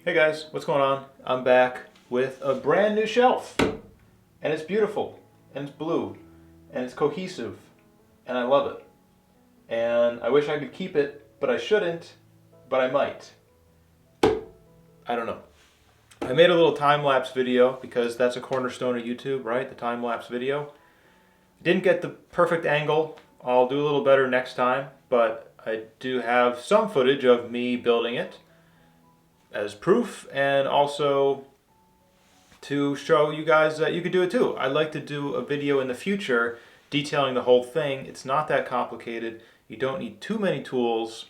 Hey guys, what's going on? I'm back with a brand new shelf. And it's beautiful, and it's blue, and it's cohesive, and I love it. And I wish I could keep it, but I shouldn't, but I might. I don't know. I made a little time-lapse video because that's a cornerstone of YouTube, right? The time-lapse video. Didn't get the perfect angle. I'll do a little better next time, but I do have some footage of me building it as proof, and also to show you guys that you could do it too. I'd like to do a video in the future detailing the whole thing. It's not that complicated. You don't need too many tools,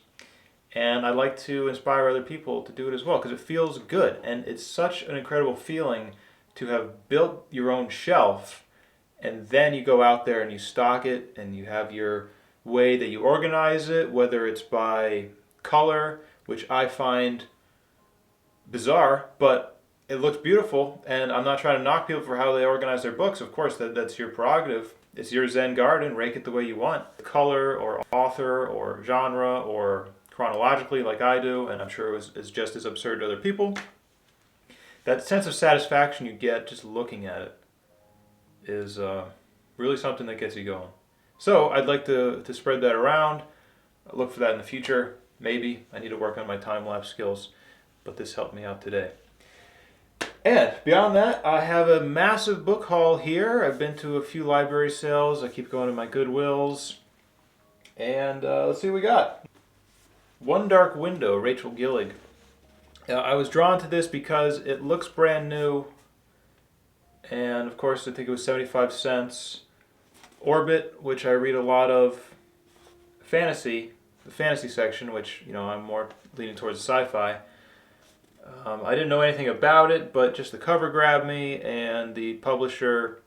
and I'd like to inspire other people to do it as well because it feels good, and it's such an incredible feeling to have built your own shelf, and then you go out there and you stock it, and you have your way that you organize it, whether it's by color, which I find bizarre, but it looks beautiful, and I'm not trying to knock people for how they organize their books. Of course, that's your prerogative. It's your Zen garden. Rake it the way you want. Color or author or genre or chronologically like I do, and I'm sure it's just as absurd to other people. That sense of satisfaction you get just looking at it is really something that gets you going. So I'd like to spread that around. Look for that in the future. Maybe. I need to work on my time-lapse skills, but this helped me out today. And beyond that, I have a massive book haul here. I've been to a few library sales. I keep going to my Goodwills. And let's see what we got. One Dark Window, Rachel Gillig. I was drawn to this because it looks brand new. And of course, I think it was 75 cents. Orbit, which I read a lot of. Fantasy, the fantasy section, which, I'm more leaning towards sci-fi. I didn't know anything about it, but just the cover grabbed me and the publisher.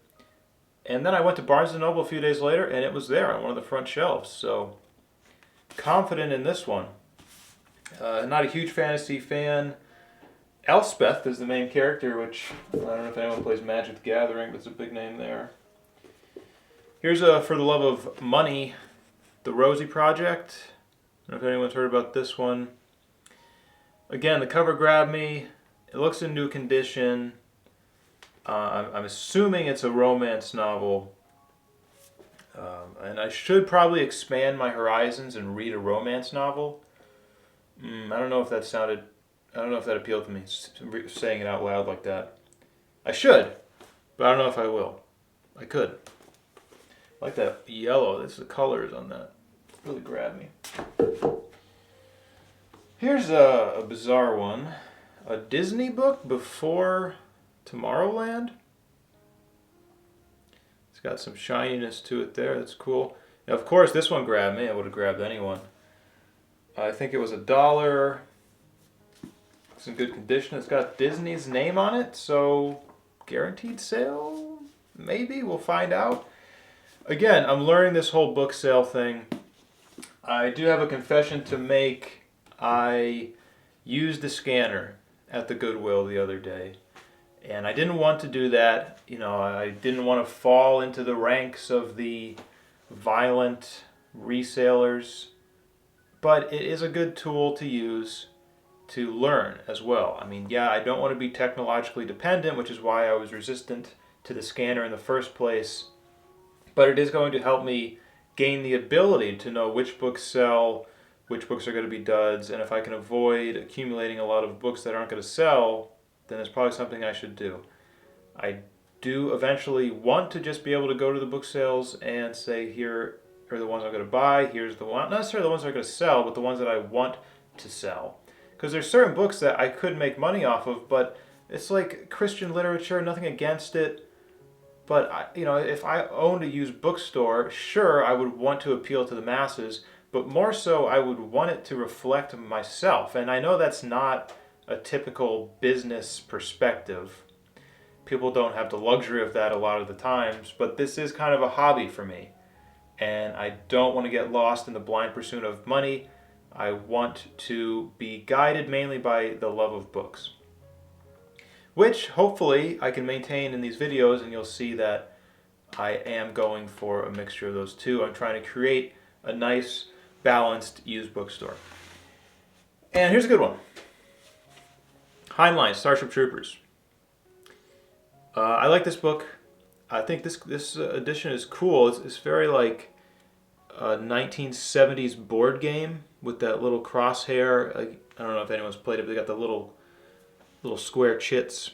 And then I went to Barnes & Noble a few days later, and it was there on one of the front shelves. So, confident in this one. Not a huge fantasy fan. Elspeth is the main character, which I don't know if anyone plays Magic the Gathering, but it's a big name there. Here's For the Love of Money, The Rosie Project. I don't know if anyone's heard about this one. Again, the cover grabbed me. It looks in new condition. I'm assuming it's a romance novel. And I should probably expand my horizons and read a romance novel. I don't know if that appealed to me, saying it out loud like that. I should, but I don't know if I will. I could. I like that yellow. The colors on that really grabbed me. Here's a bizarre one. A Disney book before Tomorrowland. It's got some shininess to it there. That's cool. Now, of course, this one grabbed me. I would have grabbed anyone. I think it was $1. It's in good condition. It's got Disney's name on it, so guaranteed sale? Maybe. We'll find out. Again, I'm learning this whole book sale thing. I do have a confession to make. I used the scanner at the Goodwill the other day, and I didn't want to do that. I didn't want to fall into the ranks of the violent resellers, but it is a good tool to use to learn as well. I don't want to be technologically dependent, which is why I was resistant to the scanner in the first place, but it is going to help me gain the ability to know which books sell, which books are going to be duds, and if I can avoid accumulating a lot of books that aren't going to sell, then it's probably something I should do. I do eventually want to just be able to go to the book sales and say, here are the ones I'm going to buy, here's the one, not necessarily the ones that are going to sell, but the ones that I want to sell. Because there's certain books that I could make money off of, but it's like Christian literature, nothing against it. But if I owned a used bookstore, sure, I would want to appeal to the masses, but more so I would want it to reflect myself. And I know that's not a typical business perspective. People don't have the luxury of that a lot of the times, but this is kind of a hobby for me. And I don't want to get lost in the blind pursuit of money. I want to be guided mainly by the love of books, which hopefully I can maintain in these videos, and you'll see that I am going for a mixture of those two. I'm trying to create a nice, balanced used bookstore. And here's a good one. Heinlein, Starship Troopers. I like this book. I think this edition is cool. It's very like a 1970s board game with that little crosshair. I don't know if anyone's played it, but they got the little square chits.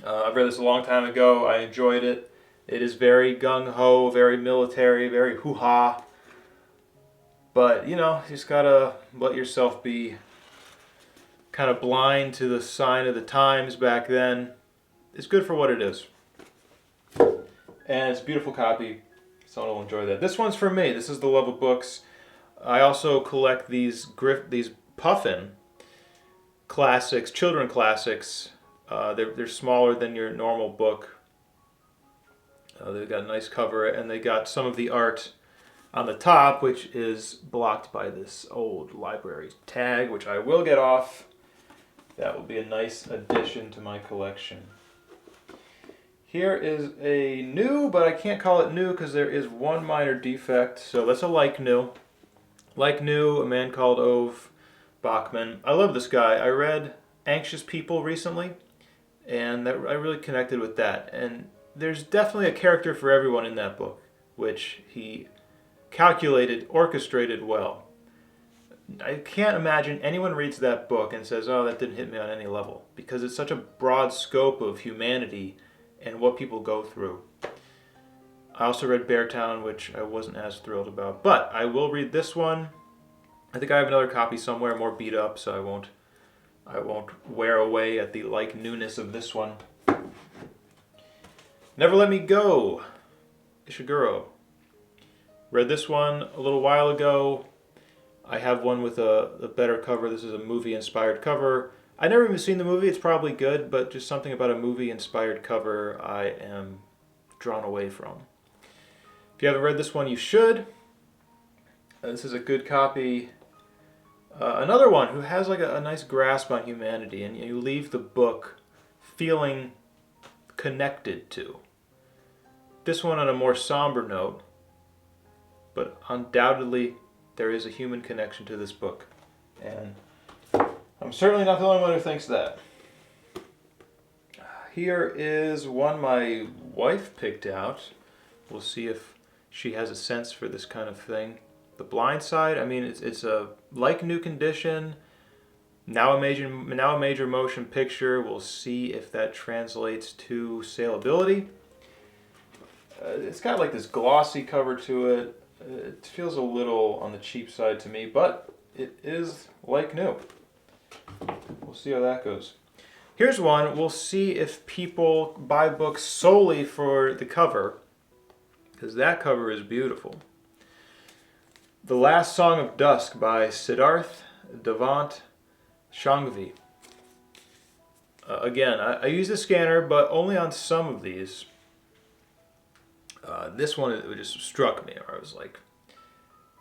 I've read this a long time ago. I enjoyed it. It is very gung-ho, very military, very hoo-ha. But, you just gotta let yourself be kind of blind to the sign of the times back then. It's good for what it is. And it's a beautiful copy. Someone will enjoy that. This one's for me. This is the love of books. I also collect these Puffin classics, children classics. They're smaller than your normal book. They've got a nice cover, and they got some of the art on the top, which is blocked by this old library tag, which I will get off. That will be a nice addition to my collection. Here is a new, but I can't call it new because there is one minor defect. So that's a like new. Like new, a man called Ove Bachman. I love this guy. I read Anxious People recently, and I really connected with that. And there's definitely a character for everyone in that book, which he calculated, orchestrated well. I can't imagine anyone reads that book and says, oh, that didn't hit me on any level, because it's such a broad scope of humanity and what people go through. I also read Beartown, which I wasn't as thrilled about, but I will read this one. I think I have another copy somewhere, more beat up, so I won't wear away at the like newness of this one. Never Let Me Go, Ishiguro. Read this one a little while ago. I have one with a better cover. This is a movie-inspired cover. I've never even seen the movie. It's probably good, but just something about a movie-inspired cover I am drawn away from. If you haven't read this one, you should. This is a good copy. Another one who has like a nice grasp on humanity, and you leave the book feeling connected to. This one on a more somber note, but undoubtedly there is a human connection to this book. And I'm certainly not the only one who thinks that. Here is one my wife picked out. We'll see if she has a sense for this kind of thing. The Blind Side, I mean, it's a like new condition, now a major motion picture. We'll see if that translates to saleability. It's got like this glossy cover to it. It feels a little on the cheap side to me, but it is like new. We'll see how that goes. Here's one. We'll see if people buy books solely for the cover, because that cover is beautiful. The Last Song of Dusk by Siddharth Devant Shangvi. Again, I use the scanner, but only on some of these. This one, it just struck me, or I was like,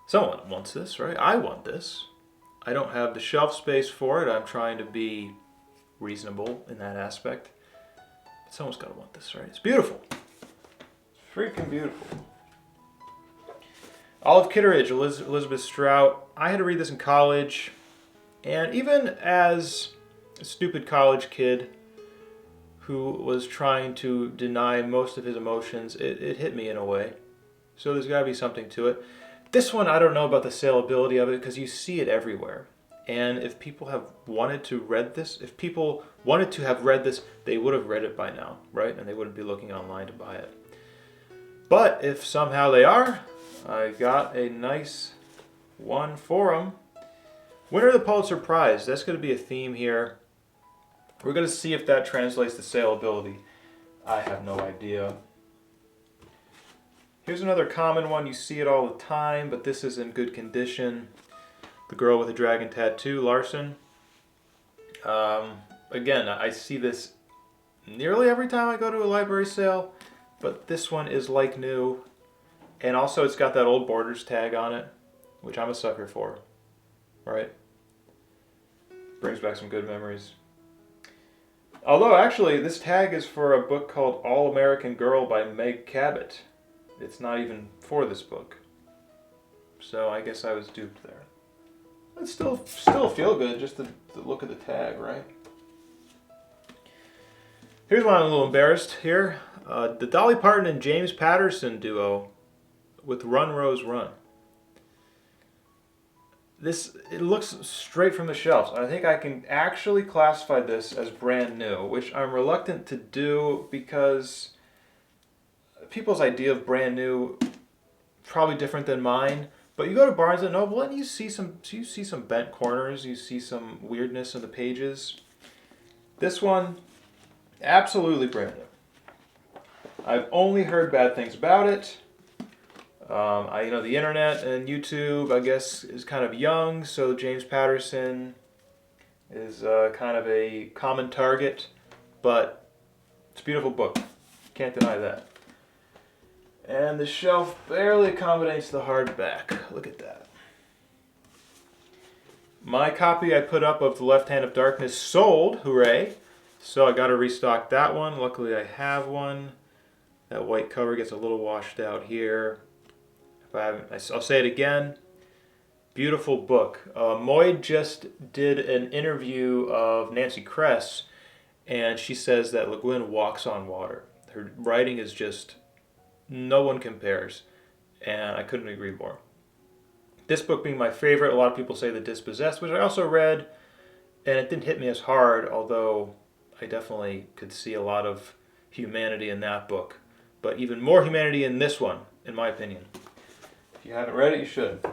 someone wants this, right? I want this. I don't have the shelf space for it. I'm trying to be reasonable in that aspect. But someone's got to want this, right? It's beautiful. It's freaking beautiful. Olive Kitteridge, Elizabeth Strout. I had to read this in college, and even as a stupid college kid who was trying to deny most of his emotions, it hit me in a way. So there's got to be something to it. This one, I don't know about the saleability of it, because you see it everywhere. And if people have wanted to read this, they would have read it by now, right? And they wouldn't be looking online to buy it. But if somehow they are, I got a nice one for them. Winner of the Pulitzer Prize. That's going to be a theme here. We're going to see if that translates to saleability. I have no idea. Here's another common one. You see it all the time, but this is in good condition. The Girl with the Dragon Tattoo, Larson. Again, I see this nearly every time I go to a library sale, but this one is like new. And also it's got that old Borders tag on it, which I'm a sucker for, right? Brings back some good memories. Although, actually, this tag is for a book called All American Girl by Meg Cabot. It's not even for this book. So I guess I was duped there. It's still feel good just to look at the tag, right? Here's one I'm a little embarrassed here. The Dolly Parton and James Patterson duo with Run Rose Run. It looks straight from the shelves. I think I can actually classify this as brand new, which I'm reluctant to do because people's idea of brand new is probably different than mine. But you go to Barnes and Noble and you see some bent corners, you see some weirdness in the pages. This one, absolutely brand new. I've only heard bad things about it. The internet and YouTube, I guess, is kind of young, so James Patterson is kind of a common target, but it's a beautiful book. Can't deny that. And the shelf barely accommodates the hardback. Look at that. My copy I put up of The Left Hand of Darkness sold, hooray! So I got to restock that one. Luckily I have one. That white cover gets a little washed out here. I'll say it again. Beautiful book. Moid just did an interview of Nancy Kress, and she says that Le Guin walks on water. Her writing is just, no one compares, and I couldn't agree more. This book being my favorite, a lot of people say The Dispossessed, which I also read, and it didn't hit me as hard, although I definitely could see a lot of humanity in that book. But even more humanity in this one, in my opinion. If you haven't read it, you should.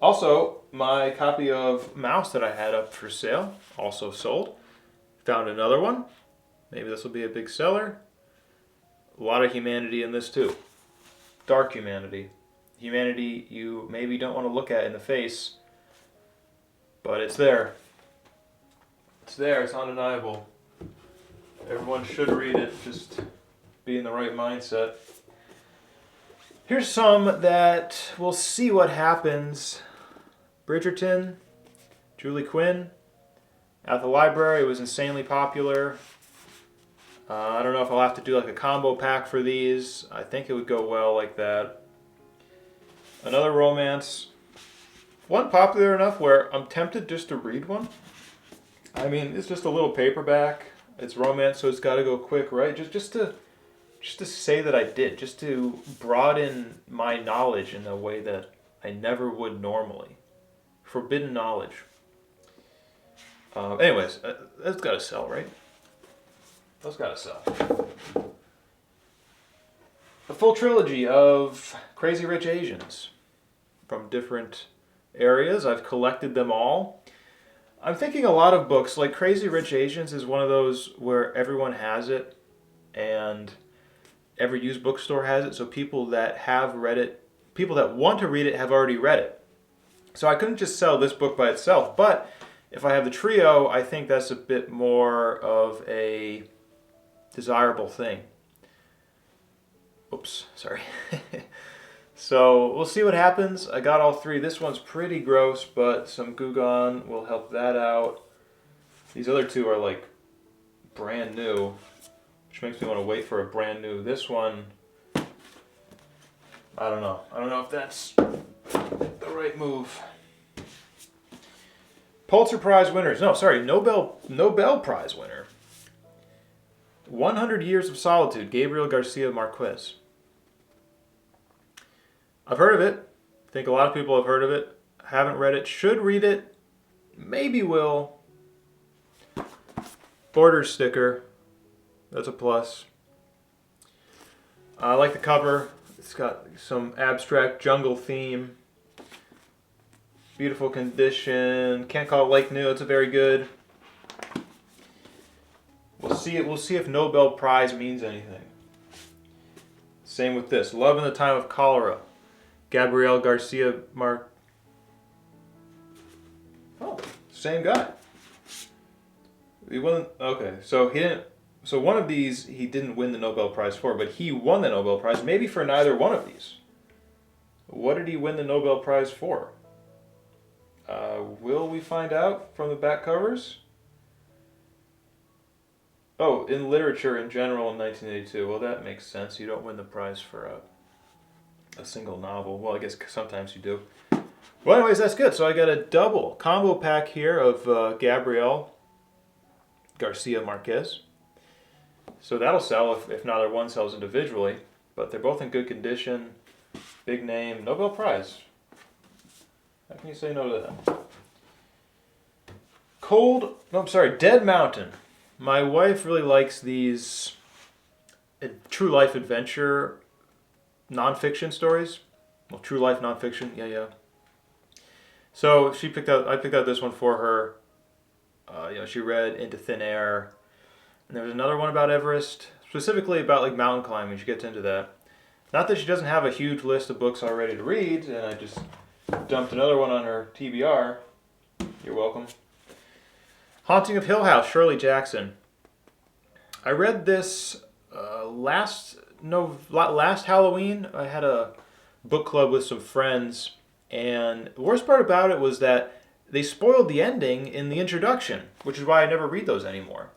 Also, my copy of Mouse that I had up for sale, also sold. Found another one. Maybe this will be a big seller. A lot of humanity in this too. Dark humanity. Humanity you maybe don't want to look at in the face, but it's there. It's there, it's undeniable. Everyone should read it, just be in the right mindset. Here's some that we'll see what happens. Bridgerton, Julie Quinn. At the library, it was insanely popular. I don't know if I'll have to do like a combo pack for these. I think it would go well like that. Another romance. One popular enough where I'm tempted just to read one. I mean, it's just a little paperback. It's romance, so it's got to go quick, right? Just to say that I did, just to broaden my knowledge in a way that I never would normally. Forbidden knowledge. Anyways, that's got to sell, right? That's got to sell. A full trilogy of Crazy Rich Asians from different areas. I've collected them all. I'm thinking a lot of books, like Crazy Rich Asians is one of those where everyone has it and every used bookstore has it, so people that have read it, people that want to read it have already read it. So I couldn't just sell this book by itself, but if I have the trio, I think that's a bit more of a desirable thing. Oops, sorry. So we'll see what happens. I got all three. This one's pretty gross, but some Goo Gone will help that out. These other two are like brand new, which makes me want to wait for a brand new. This one, I don't know. I don't know if that's the right move. Pulitzer Prize winners. No, sorry, Nobel Prize winner. 100 Years of Solitude, Gabriel Garcia Marquez. I've heard of it. I think a lot of people have heard of it. Haven't read it. Should read it. Maybe will. Border sticker. That's a plus. I like the cover. It's got some abstract jungle theme. Beautiful condition. Can't call it like new. It's a very good. We'll see if Nobel Prize means anything. Same with this. Love in the Time of Cholera. Gabriel Garcia Oh, same guy. He won. Okay, so he didn't. So one of these he didn't win the Nobel Prize for, but he won the Nobel Prize maybe for neither one of these. What did he win the Nobel Prize for? Will we find out from the back covers? Oh, in literature in general in 1982. Well, that makes sense. You don't win the prize for a single novel. Well, I guess sometimes you do. Well, anyways, that's good. So I got a double combo pack here of Gabrielle. Garcia Marquez. So that'll sell if neither one sells individually. But they're both in good condition. Big name. Nobel Prize. How can you say no to that? Dead Mountain. My wife really likes these true life adventure nonfiction stories. Well, true life nonfiction. Yeah. So I picked out this one for her. She read Into Thin Air. And there was another one about Everest, specifically about like mountain climbing. She gets into that. Not that she doesn't have a huge list of books already to read, and I just dumped another one on her TBR. You're welcome. Haunting of Hill House, Shirley Jackson. I read this last Halloween. I had a book club with some friends, and the worst part about it was that they spoiled the ending in the introduction, which is why I never read those anymore.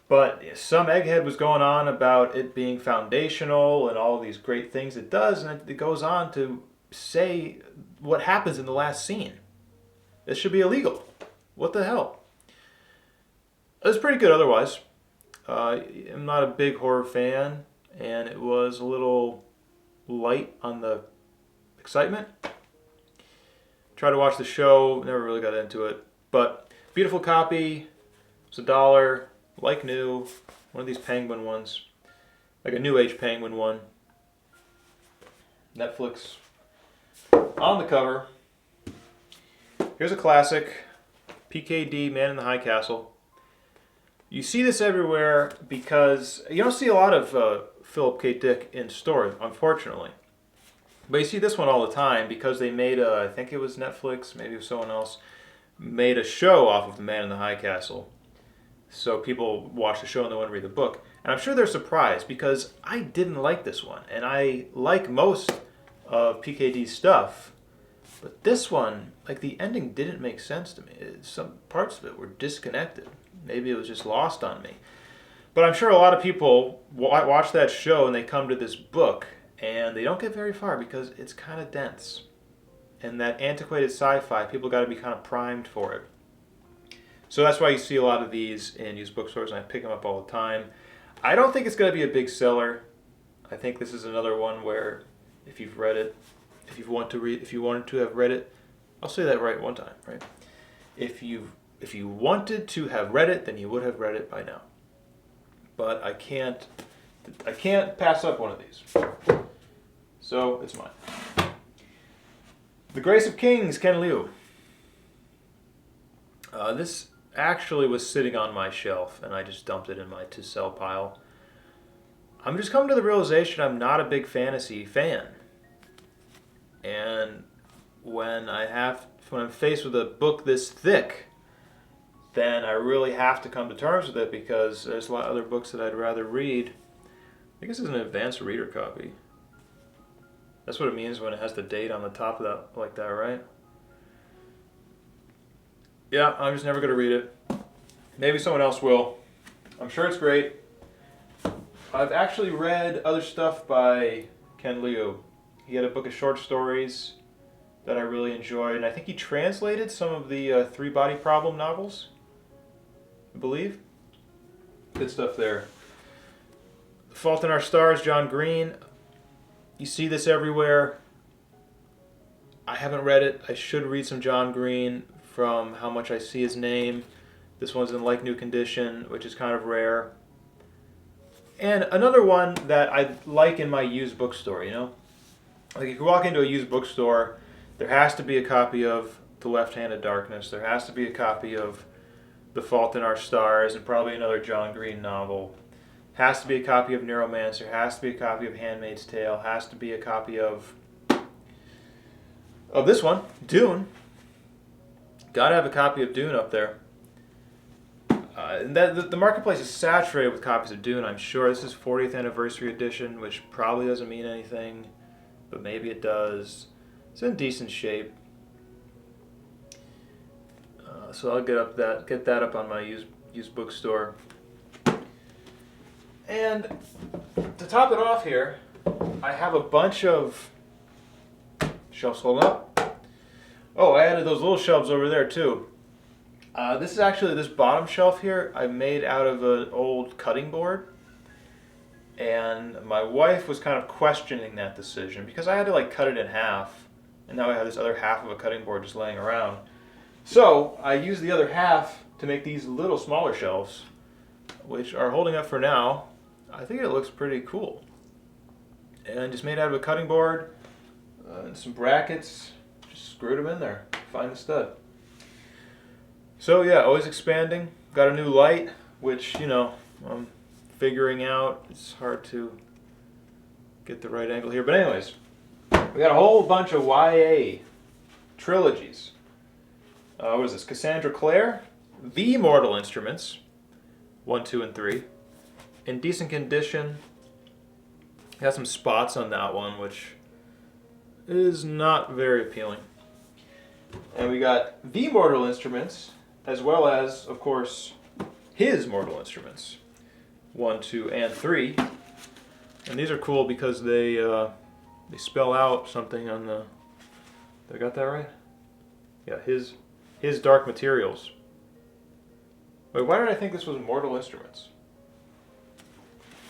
But some egghead was going on about it being foundational and all these great things it does, and it goes on to say what happens in the last scene. This should be illegal. What the hell? It was pretty good otherwise. I'm not a big horror fan, and it was a little light on the excitement. Tried to watch the show, never really got into it. But beautiful copy. It's $1. Like new, one of these penguin ones, like a new age penguin one. Netflix on the cover. Here's a classic, PKD, Man in the High Castle. You see this everywhere because you don't see a lot of Philip K. Dick in stores, unfortunately. But you see this one all the time because they made I think it was Netflix, maybe it was someone else, made a show off of the Man in the High Castle. So people watch the show and they want to read the book. And I'm sure they're surprised because I didn't like this one. And I like most of PKD's stuff. But this one, like the ending didn't make sense to me. Some parts of it were disconnected. Maybe it was just lost on me. But I'm sure a lot of people watch that show and they come to this book and they don't get very far because it's kind of dense. And that antiquated sci-fi, people got to be kind of primed for it. So that's why you see a lot of these in used bookstores, and I pick them up all the time. I don't think it's going to be a big seller. I think this is another one where, if you've read it, if you wanted to have read it, I'll say that right one time, right? If you wanted to have read it, then you would have read it by now. But I can't pass up one of these. So it's mine. The Grace of Kings, Ken Liu. This actually was sitting on my shelf, and I just dumped it in my to-sell pile. I'm just coming to the realization I'm not a big fantasy fan. And when I'm faced with a book this thick, then I really have to come to terms with it because there's a lot of other books that I'd rather read. I think this is an advanced reader copy. That's what it means when it has the date on the top of that, like that, right? Yeah, I'm just never going to read it. Maybe someone else will. I'm sure it's great. I've actually read other stuff by Ken Liu. He had a book of short stories that I really enjoyed, and I think he translated some of the Three Body Problem novels, I believe. Good stuff there. The Fault in Our Stars, John Green. You see this everywhere. I haven't read it. I should read some John Green from how much I see his name. This one's in like new condition, which is kind of rare. And another one that I like in my used bookstore, you know? Like if you walk into a used bookstore, there has to be a copy of The Left Hand of Darkness. There has to be a copy of The Fault in Our Stars and probably another John Green novel. Has to be a copy of Neuromancer. Has to be a copy of Handmaid's Tale. Has to be a copy of this one, Dune. Gotta have a copy of Dune up there. The marketplace is saturated with copies of Dune, I'm sure. This is 40th anniversary edition, which probably doesn't mean anything, but maybe it does. It's in decent shape. So I'll get that up on my used bookstore. And to top it off here, I have a bunch of shelves holding up. Oh, I added those little shelves over there too. This is actually, this bottom shelf here I made out of an old cutting board. And my wife was kind of questioning that decision because I had to like cut it in half. And now I have this other half of a cutting board just laying around. So I used the other half to make these little smaller shelves, which are holding up for now. I think it looks pretty cool. And just made out of a cutting board and some brackets. Just screwed them in there. Find the stud. So yeah, always expanding. Got a new light, which, you know, I'm figuring out. It's hard to get the right angle here. But anyways, we got a whole bunch of YA trilogies. What is this? Cassandra Clare, The Mortal Instruments, 1, 2, and 3. In decent condition. Got some spots on that one, which is not very appealing. And we got The Mortal Instruments, as well as, of course, His Mortal Instruments, 1, 2, and 3. And these are cool because they spell out something on the... Did I got that right? Yeah, His Dark Materials. Wait, why did I think this was Mortal Instruments?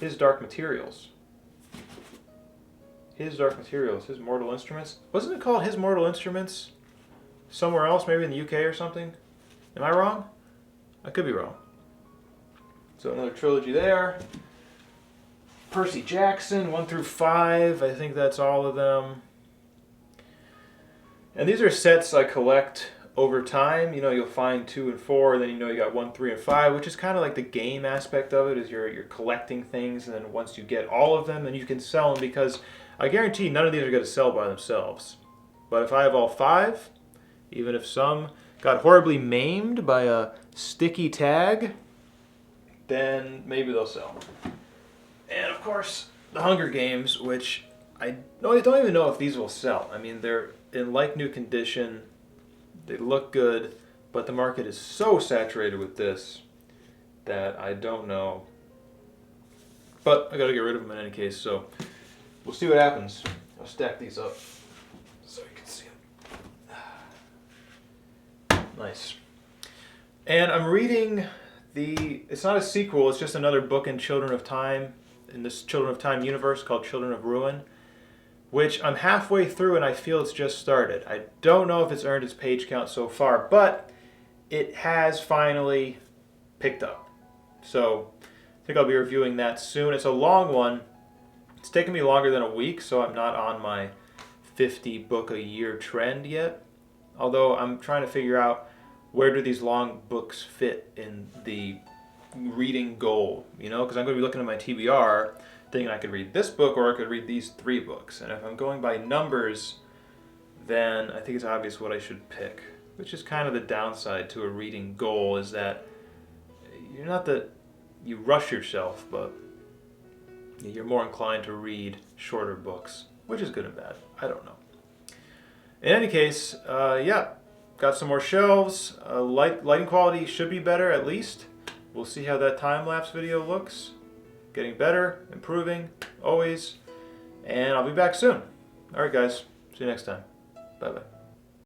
His Dark Materials. His Dark Materials, His Mortal Instruments. Wasn't it called His Mortal Instruments somewhere else, maybe in the UK or something? Am I wrong? I could be wrong. So another trilogy there. Percy Jackson, 1 through 5. I think that's all of them. And these are sets I collect over time. You know, you'll find 2 and 4, and then you know you got 1, 3, and 5, which is kind of like the game aspect of it, is you're collecting things, and then once you get all of them, then you can sell them, because I guarantee none of these are going to sell by themselves. But if I have all 5, even if some got horribly maimed by a sticky tag, then maybe they'll sell. And of course, the Hunger Games, which I don't even know if these will sell. I mean, they're in like-new condition. They look good, but the market is so saturated with this that I don't know. But I gotta get rid of them in any case, so we'll see what happens. I'll stack these up so you can see them. Nice. And I'm reading it's not a sequel, it's just another book in Children of Time, in this Children of Time universe called Children of Ruin, which I'm halfway through and I feel it's just started. I don't know if it's earned its page count so far, but it has finally picked up. So I think I'll be reviewing that soon. It's a long one. It's taken me longer than a week, so I'm not on my 50 book a year trend yet. Although I'm trying to figure out where do these long books fit in the reading goal, you know, because I'm going to be looking at my TBR thinking I could read this book or I could read these 3 books. And if I'm going by numbers, then I think it's obvious what I should pick, which is kind of the downside to a reading goal, is that you're not that you rush yourself, but you're more inclined to read shorter books, which is good and bad. I don't know. In any case, yeah, got some more shelves. Lighting quality should be better at least. We'll see how that time-lapse video looks. Getting better, improving, always. And I'll be back soon. Alright guys, see you next time. Bye-bye.